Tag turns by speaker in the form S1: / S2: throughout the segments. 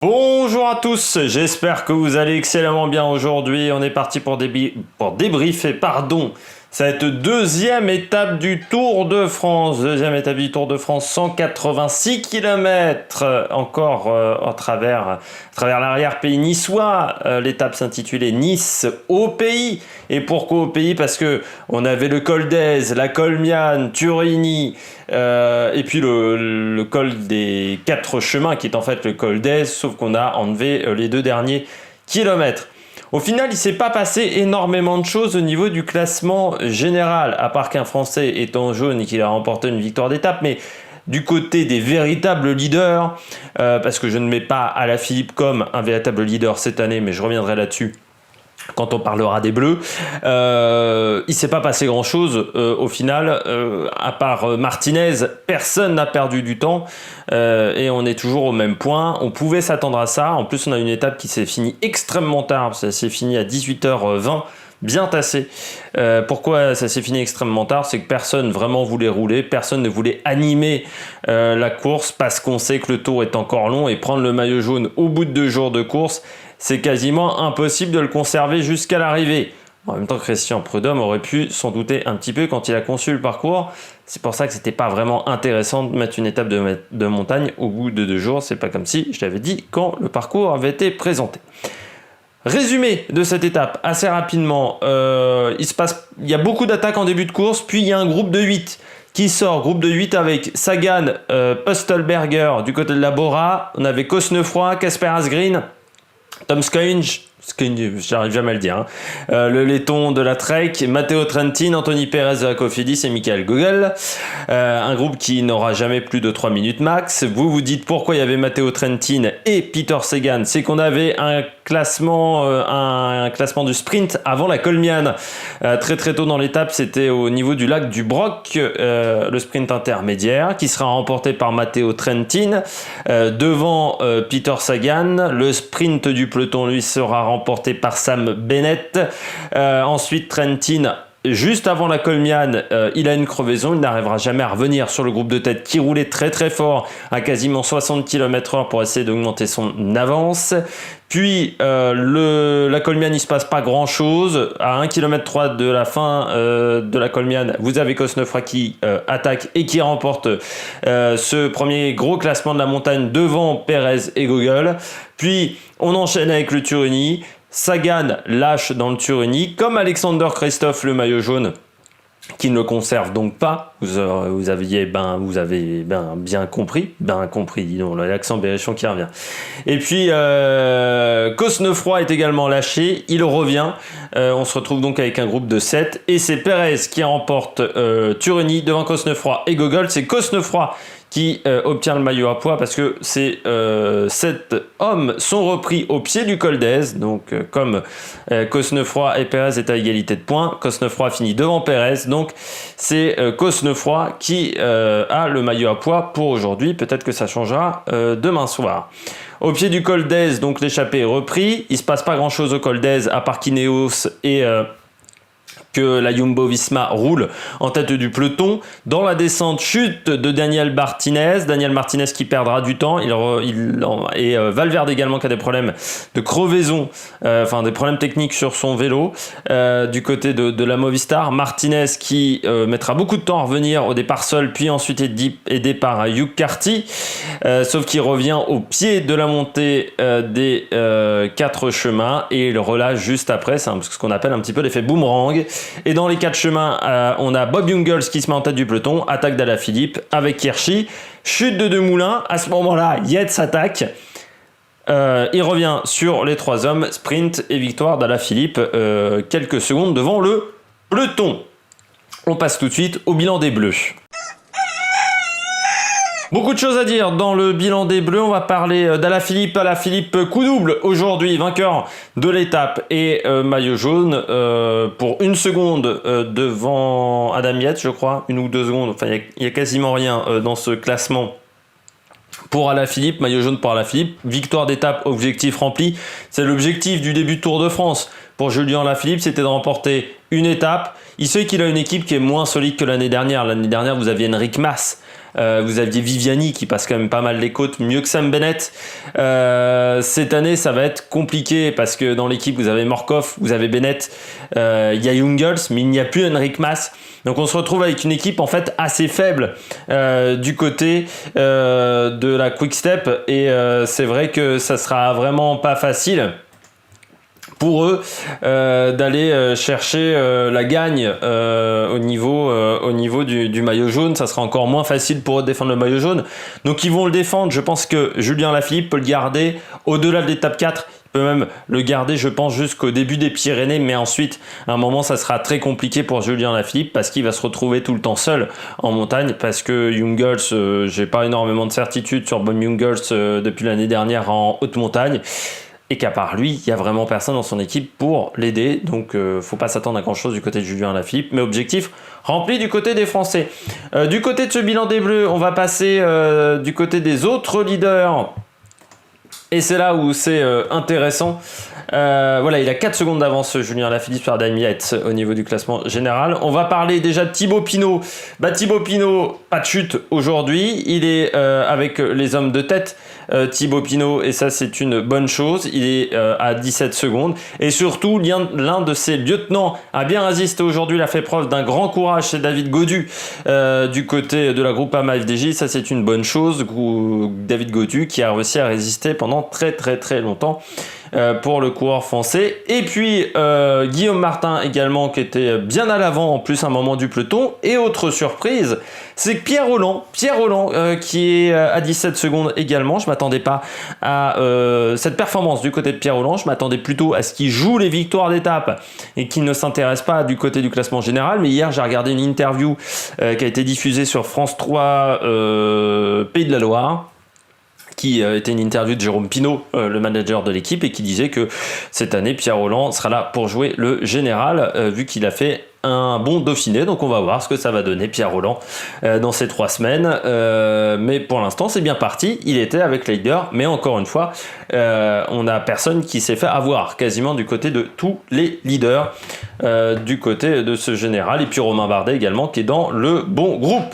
S1: Bonjour à tous, j'espère que vous allez excellemment bien aujourd'hui. On est parti pour débriefer, cette deuxième étape du Tour de France. Deuxième étape du Tour de France, 186 km encore à travers l'arrière-pays niçois. L'étape s'intitulait Nice au pays. Et pourquoi au pays? Parce que on avait le col d'Èze, la Colmiane, Turini, et puis le col des 4 chemins qui est en fait le col d'Èze, sauf qu'on a enlevé les 2 derniers kilomètres. Au final, il ne s'est pas passé énormément de choses au niveau du classement général, à part qu'un Français est en jaune et qu'il a remporté une victoire d'étape, mais du côté des véritables leaders, parce que je ne mets pas Alaphilippe comme un véritable leader cette année, mais je reviendrai là-dessus quand on parlera des Bleus, il s'est pas passé grand chose au final, à part Martinez, personne n'a perdu du temps et on est toujours au même point. On pouvait s'attendre à ça. En plus, on a une étape qui s'est finie extrêmement tard, ça s'est fini à 18h20. Bien tassé. Pourquoi ça s'est fini extrêmement tard? C'est que personne vraiment voulait rouler, personne ne voulait animer la course parce qu'on sait que le tour est encore long et prendre le maillot jaune au bout de 2 jours de course, c'est quasiment impossible de le conserver jusqu'à l'arrivée. En même temps, Christian Prudhomme aurait pu s'en douter un petit peu quand il a conçu le parcours. C'est pour ça que c'était pas vraiment intéressant de mettre une étape de montagne au bout de 2 jours. C'est pas comme si je l'avais dit quand le parcours avait été présenté. Résumé de cette étape, assez rapidement, il y a beaucoup d'attaques en début de course, puis il y a un groupe de 8 qui sort, groupe de 8 avec Sagan, Pöstlberger du côté de la Bora, on avait Cosnefroy, Casper Asgreen, Tom Skujins, j'arrive jamais à le dire, hein. Le laiton de la Trek, Matteo Trentin, Anthony Perez de la Cofidis et Michael Gogel. Un groupe qui n'aura jamais plus de 3 minutes max. Vous vous dites pourquoi il y avait Matteo Trentin et Peter Sagan. C'est qu'on avait un classement du sprint avant la Colmiane. Très très tôt dans l'étape, c'était au niveau du lac du Broc, le sprint intermédiaire qui sera remporté par Matteo Trentin devant Peter Sagan. Le sprint du peloton, lui, sera remporté par Sam Bennett. Ensuite, Trentin, juste avant la Colmiane, il a une crevaison, il n'arrivera jamais à revenir sur le groupe de tête qui roulait très très fort à quasiment 60 km/h pour essayer d'augmenter son avance. Puis la Colmiane, il ne se passe pas grand chose. À 1,3 km de la fin de la Colmiane, vous avez Cosnefroy qui attaque et qui remporte ce premier gros classement de la montagne devant Perez et Gogel. Puis on enchaîne avec le Turini. Sagan lâche dans le Turini, comme Alexander Kristoff, le maillot jaune, qui ne le conserve donc pas. Vous avez bien compris. Dis donc, l'accent berrichon qui revient. Et puis, Cosnefroy est également lâché. Il revient. On se retrouve donc avec un groupe de 7. Et c'est Perez qui remporte Turini devant Cosnefroy et Gogol. C'est Cosnefroy qui obtient le maillot à pois parce que ces 7 hommes sont repris au pied du col d'Èze. Donc comme Cosnefroy et Perez étaient à égalité de points, Cosnefroy finit devant Perez. Donc c'est Cosnefroy qui a le maillot à pois pour aujourd'hui. Peut-être que ça changera demain soir. Au pied du col d'Èze, donc l'échappée est repris. Il ne se passe pas grand-chose au col d'Èze à part qu'Ineos et que la Jumbo-Visma roule en tête du peloton. Dans la descente, chute de Daniel Martinez qui perdra du temps, et Valverde également qui a des problèmes de crevaison, des problèmes techniques sur son vélo du côté de la Movistar. Martinez qui mettra beaucoup de temps à revenir au départ seul, puis ensuite aidé par Hugh Carty, sauf qu'il revient au pied de la montée des 4 chemins et il relâche juste après. C'est ce qu'on appelle un petit peu l'effet boomerang. Et dans les 4 chemins, on a Bob Jungels qui se met en tête du peloton, attaque d'Alaphilippe avec Hirschi, chute de Dumoulin. À ce moment-là, Yates attaque. Il revient sur les 3 hommes, sprint et victoire d'Alaphilippe, quelques secondes devant le peloton. On passe tout de suite au bilan des Bleus. Beaucoup de choses à dire dans le bilan des Bleus. On va parler d'Alaphilippe. Alaphilippe coup double aujourd'hui, vainqueur de l'étape et maillot jaune pour 1 seconde devant Adam Yates, je crois, 1 ou 2 secondes. Enfin, il y a quasiment rien dans ce classement pour Alaphilippe, maillot jaune pour Alaphilippe. Victoire d'étape, objectif rempli. C'est l'objectif du début de Tour de France. Pour Julien Alaphilippe, c'était de remporter une étape. Il sait qu'il a une équipe qui est moins solide que l'année dernière. L'année dernière, vous aviez Enric Mas Vous aviez Viviani qui passe quand même pas mal les côtes, mieux que Sam Bennett. Cette année, ça va être compliqué parce que dans l'équipe, vous avez Morkov, vous avez Bennett, il y a Jungels, mais il n'y a plus Henrik Mas. Donc on se retrouve avec une équipe en fait assez faible du côté de la Quick Step et c'est vrai que ça sera vraiment pas facile pour eux d'aller chercher la gagne au niveau du maillot jaune. Ça sera encore moins facile pour eux de défendre le maillot jaune. Donc ils vont le défendre. Je pense que Julien Lafilippe peut le garder au-delà de l'étape 4. Il peut même le garder, je pense, jusqu'au début des Pyrénées, mais ensuite, à un moment, ça sera très compliqué pour Julien Lafilippe parce qu'il va se retrouver tout le temps seul en montagne parce que Jungels, j'ai pas énormément de certitude sur Bob Jungels depuis l'année dernière en haute montagne. Et qu'à part lui, il n'y a vraiment personne dans son équipe pour l'aider. Donc, faut pas s'attendre à grand-chose du côté de Julien Lafilippe. Mais objectif rempli du côté des Français. Du côté de ce bilan des Bleus, on va passer du côté des autres leaders. Et c'est là où c'est intéressant. Voilà, il a 4 secondes d'avance, Julien Lafilippe, sur Adam Yates au niveau du classement général. On va parler déjà de Thibaut Pinot. Thibaut Pinot, pas de chute aujourd'hui. Il est avec les hommes de tête, Thibaut Pinot, et ça, c'est une bonne chose. Il est à 17 secondes. Et surtout, l'un de ses lieutenants a bien résisté aujourd'hui. Il a fait preuve d'un grand courage. C'est David Gaudu du côté de la Groupama FDJ. Ça, c'est une bonne chose. David Gaudu qui a réussi à résister pendant très très très longtemps pour le coureur français. Et puis Guillaume Martin également qui était bien à l'avant en plus à un moment du peloton. Et autre surprise, c'est que Pierre Rolland qui est à 17 secondes également. Je m'attendais pas à cette performance du côté de Pierre Rolland. Je m'attendais plutôt à ce qu'il joue les victoires d'étape et qu'il ne s'intéresse pas du côté du classement général. Mais hier j'ai regardé une interview qui a été diffusée sur France 3 Pays de la Loire, qui était une interview de Jérôme Pinault, le manager de l'équipe, et qui disait que cette année, Pierre Rolland sera là pour jouer le général, vu qu'il a fait un bon Dauphiné. Donc on va voir ce que ça va donner, Pierre Rolland, dans ces 3 semaines. Mais pour l'instant, c'est bien parti. Il était avec les leaders, mais encore une fois, on n'a personne qui s'est fait avoir, quasiment du côté de tous les leaders, du côté de ce général. Et puis Romain Bardet également, qui est dans le bon groupe.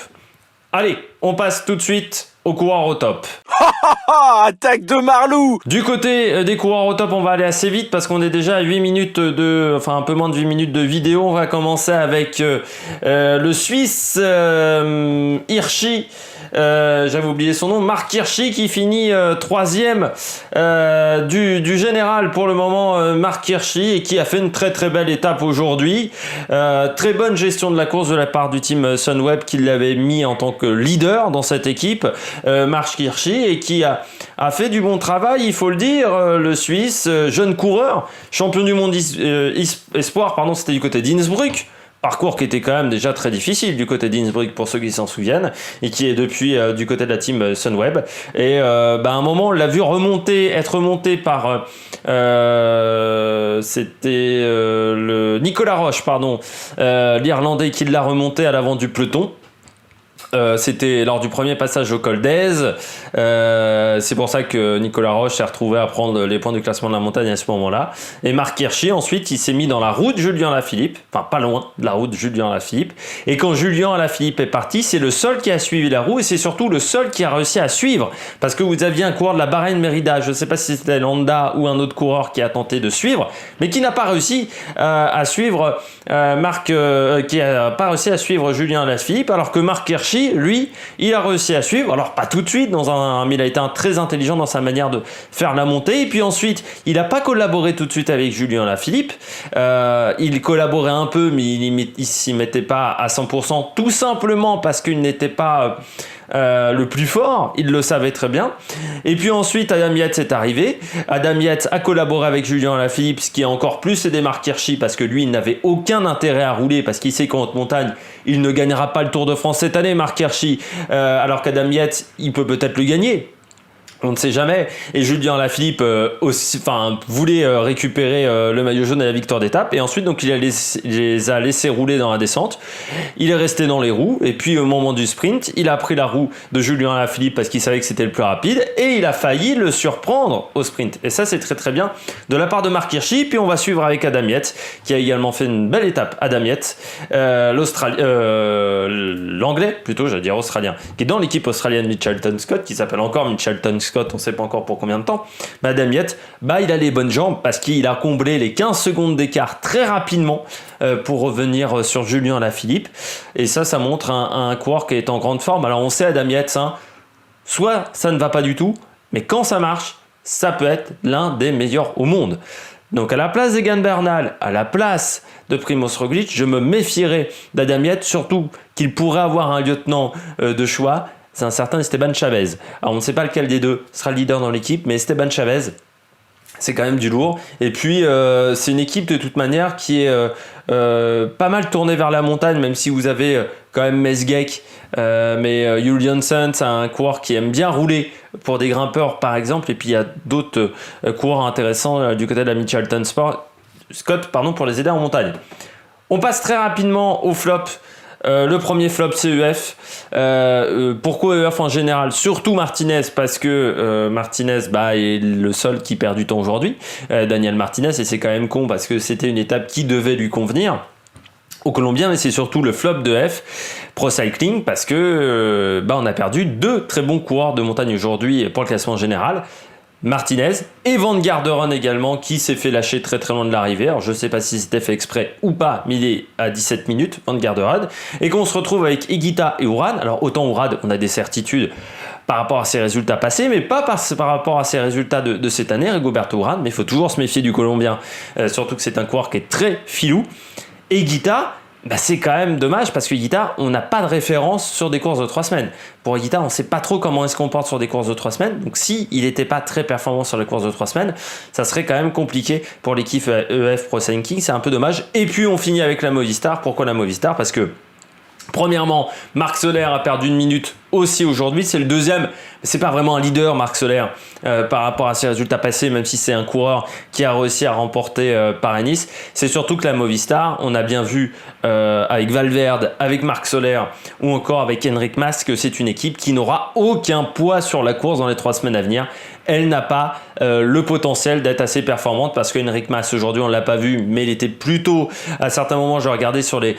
S1: Allez, on passe tout de suite aux coureurs au top.
S2: Attaque de Marlou.
S1: Du côté des coureurs au top, on va aller assez vite parce qu'on est déjà à 8 minutes un peu moins de 8 minutes de vidéo. On va commencer avec le Suisse Hirschi. J'avais oublié son nom, Marc Hirschi, qui finit 3e du général pour le moment, Marc Hirschi, et qui a fait une très très belle étape aujourd'hui. Très bonne gestion de la course de la part du team Sunweb, qui l'avait mis en tant que leader dans cette équipe, Marc Hirschi, et qui a fait du bon travail, il faut le dire. Le Suisse, jeune coureur, champion du monde espoir, c'était du côté d'Innsbruck. Parcours qui était quand même déjà très difficile du côté d'Innsbruck pour ceux qui s'en souviennent, et qui est depuis du côté de la team Sunweb. Et à un moment on l'a vu être remonté par c'était le Nicolas Roche, l'Irlandais, qui l'a remonté à l'avant du peloton. C'était lors du premier passage au col d'Aise. C'est pour ça que Nicolas Roche s'est retrouvé à prendre les points du classement de la montagne à ce moment-là. Et Marc Hirschi, ensuite, il s'est mis dans la route Julien Lafilippe, enfin pas loin de la route Julien Lafilippe. Et quand Julien Lafilippe est parti, c'est le seul qui a suivi la roue, et c'est surtout le seul qui a réussi à suivre. Parce que vous aviez un coureur de la Bahreïn-Merida, je ne sais pas si c'était Landa ou un autre coureur qui a tenté de suivre, mais qui n'a pas réussi à suivre qui a pas réussi à suivre Julien Lafilippe, alors que Marc Hirschi, lui, il a réussi à suivre. Alors pas tout de suite, mais il a été très intelligent dans sa manière de faire la montée. Et puis ensuite, il n'a pas collaboré tout de suite avec Julien Lafilippe. Il collaborait un peu, mais il s'y mettait pas à 100%, tout simplement parce qu'il n'était pas le plus fort, il le savait très bien. Et puis ensuite, Adam Yates est arrivé. Adam Yates a collaboré avec Julien Lafilippe, ce qui a encore plus aidé Marc Hirschi, parce que lui, il n'avait aucun intérêt à rouler, parce qu'il sait qu'en haute montagne, il ne gagnera pas le Tour de France cette année, Marc Hirschi, alors qu'Adam Yates, il peut peut-être le gagner. On ne sait jamais. Et Julien Alaphilippe voulait récupérer le maillot jaune à la victoire d'étape. Et ensuite, donc, les a laissés rouler dans la descente. Il est resté dans les roues. Et puis, au moment du sprint, il a pris la roue de Julien Alaphilippe parce qu'il savait que c'était le plus rapide. Et il a failli le surprendre au sprint. Et ça, c'est très très bien de la part de Marc Hirschi. Puis, on va suivre avec Adam Yates, qui a également fait une belle étape. Adam Yates, l'anglais, plutôt, j'allais dire australien, qui est dans l'équipe australienne Mitchelton Scott, qui s'appelle encore Mitchelton Scott, on ne sait pas encore pour combien de temps. Adam Yates, il a les bonnes jambes parce qu'il a comblé les 15 secondes d'écart très rapidement pour revenir sur Julien Alaphilippe. Et ça montre un coureur qui est en grande forme. Alors on sait Adam Yates, soit ça ne va pas du tout, mais quand ça marche, ça peut être l'un des meilleurs au monde. Donc à la place d'Egan Bernal, à la place de Primož Roglic, je me méfierais d'Adam Yates, surtout qu'il pourrait avoir un lieutenant de choix. C'est un certain Esteban Chavez. Alors on ne sait pas lequel des deux sera le leader dans l'équipe, mais Esteban Chavez, c'est quand même du lourd. Et puis c'est une équipe de toute manière qui est pas mal tournée vers la montagne, même si vous avez quand même Mesgeek, mais Julianson, c'est un coureur qui aime bien rouler pour des grimpeurs par exemple. Et puis il y a d'autres coureurs intéressants du côté de la Mitchelton Scott pour les aider en montagne. On passe très rapidement au flop. Le premier flop, c'est EF. Pourquoi EF en général? Surtout Martinez, parce que Martinez est le seul qui perd du temps aujourd'hui. Daniel Martinez, et c'est quand même con parce que c'était une étape qui devait lui convenir aux Colombiens, mais c'est surtout le flop de F Pro Cycling parce que on a perdu deux très bons coureurs de montagne aujourd'hui pour le classement général. Martinez et Van Garderen également, qui s'est fait lâcher très très loin de l'arrivée. Alors je ne sais pas si c'était fait exprès ou pas, mais il est à 17 minutes, Van Garderen, et qu'on se retrouve avec Higuita et Uran. Alors autant Uran, on a des certitudes par rapport à ses résultats passés, mais pas par rapport à ses résultats de cette année, Rigoberto Uran, mais il faut toujours se méfier du Colombien, surtout que c'est un coureur qui est très filou. Et Higuita, c'est quand même dommage parce que Higuita, on n'a pas de référence sur des courses de 3 semaines. Pour Higuita, on ne sait pas trop comment il se comporte sur des courses de 3 semaines. Donc si il n'était pas très performant sur les courses de 3 semaines, ça serait quand même compliqué pour l'équipe EF Pro Cycling. C'est un peu dommage. Et puis on finit avec la Movistar. Pourquoi la Movistar? Parce que premièrement, Marc Soler a perdu 1 minute aussi aujourd'hui. C'est le deuxième. C'est pas vraiment un leader, Marc Soler, par rapport à ses résultats passés, même si c'est un coureur qui a réussi à remporter Paris-Nice. C'est surtout que la Movistar, on a bien vu avec Valverde, avec Marc Soler ou encore avec Enric Mas que c'est une équipe qui n'aura aucun poids sur la course dans les 3 semaines à venir. Elle n'a pas le potentiel d'être assez performante parce que Enric Mas aujourd'hui on l'a pas vu, mais il était plutôt, à certains moments je regardais sur les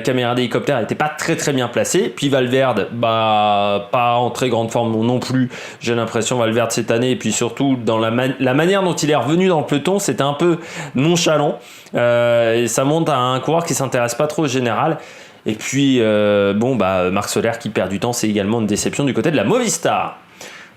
S1: caméras d'hélicoptère, il n'était pas très très bien placé. Puis Valverde, pas en très grande forme non plus, j'ai l'impression, Valverde cette année. Et puis surtout dans la manière dont il est revenu dans le peloton, c'était un peu nonchalant et ça montre à un coureur qui s'intéresse pas trop au général. Et puis Marc Soler qui perd du temps, c'est également une déception du côté de la Movistar.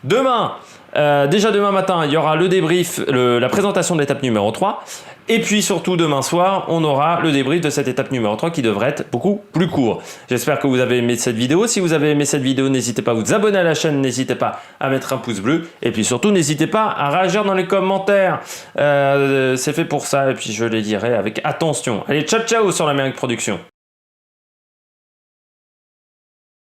S1: Déjà demain matin, il y aura le débrief, la présentation de l'étape numéro 3. Et puis surtout demain soir, on aura le débrief de cette étape numéro 3 qui devrait être beaucoup plus court. J'espère que vous avez aimé cette vidéo. Si vous avez aimé cette vidéo, n'hésitez pas à vous abonner à la chaîne, n'hésitez pas à mettre un pouce bleu. Et puis surtout, n'hésitez pas à réagir dans les commentaires. C'est fait pour ça et puis je les dirai avec attention. Allez, ciao ciao sur l'Amérique Production.